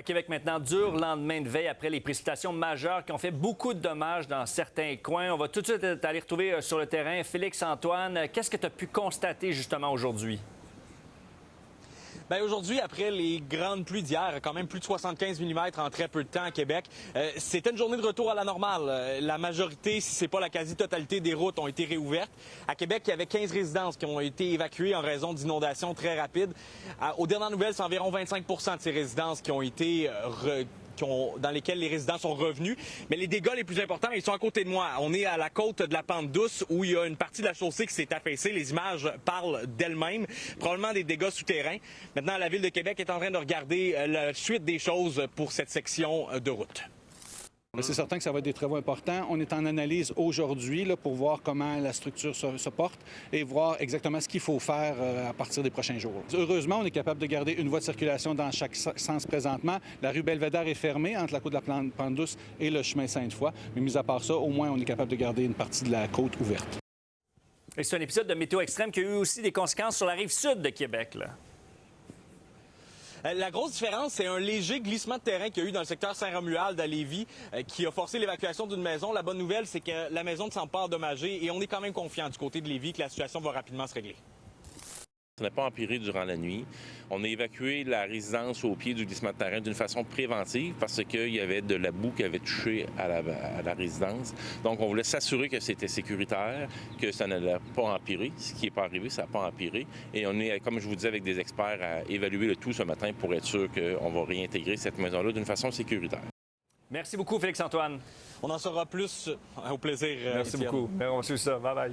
À Québec maintenant, dur lendemain de veille après les précipitations majeures qui ont fait beaucoup de dommages dans certains coins. On va tout de suite aller retrouver sur le terrain Félix-Antoine. Qu'est-ce que tu as pu constater justement aujourd'hui? Bien, aujourd'hui, après les grandes pluies d'hier, quand même plus de 75 mm en très peu de temps à Québec, c'était une journée de retour à la normale. La majorité, si ce n'est pas la quasi-totalité des routes, ont été réouvertes. À Québec, il y avait 15 résidences qui ont été évacuées en raison d'inondations très rapides. Aux dernières nouvelles, c'est environ 25 de ces résidences qui ont été dans lesquelles les résidents sont revenus. Mais les dégâts les plus importants, ils sont à côté de moi. On est à la côte de la Pente Douce où il y a une partie de la chaussée qui s'est affaissée. Les images parlent d'elles-mêmes. Probablement des dégâts souterrains. Maintenant, la Ville de Québec est en train de regarder la suite des choses pour cette section de route. C'est certain que ça va être des travaux importants. On est en analyse aujourd'hui pour voir comment la structure se porte et voir exactement ce qu'il faut faire à partir des prochains jours. Heureusement, on est capable de garder une voie de circulation dans chaque sens présentement. La rue Belvédère est fermée entre la côte de la Pente Douce et le chemin Sainte-Foy. Mais mis à part ça, au moins, on est capable de garder une partie de la côte ouverte. Et c'est un épisode de météo extrême qui a eu aussi des conséquences sur la rive sud de Québec, là. La grosse différence, c'est un léger glissement de terrain qu'il y a eu dans le secteur Saint-Romuald à Lévis qui a forcé l'évacuation d'une maison. La bonne nouvelle, c'est que la maison ne semble pas endommagée et on est quand même confiant du côté de Lévis que la situation va rapidement se régler. Ça n'a pas empiré durant la nuit. On a évacué la résidence au pied du glissement de terrain d'une façon préventive parce qu'il y avait de la boue qui avait touché à la résidence. Donc, on voulait s'assurer que c'était sécuritaire, que ça n'allait pas empirer. Ce qui n'est pas arrivé, ça n'a pas empiré. Et on est, comme je vous disais, avec des experts à évaluer le tout ce matin pour être sûr qu'on va réintégrer cette maison-là d'une façon sécuritaire. Merci beaucoup, Félix-Antoine. On en saura plus au plaisir. Merci beaucoup. On va suivre ça. Bye-bye.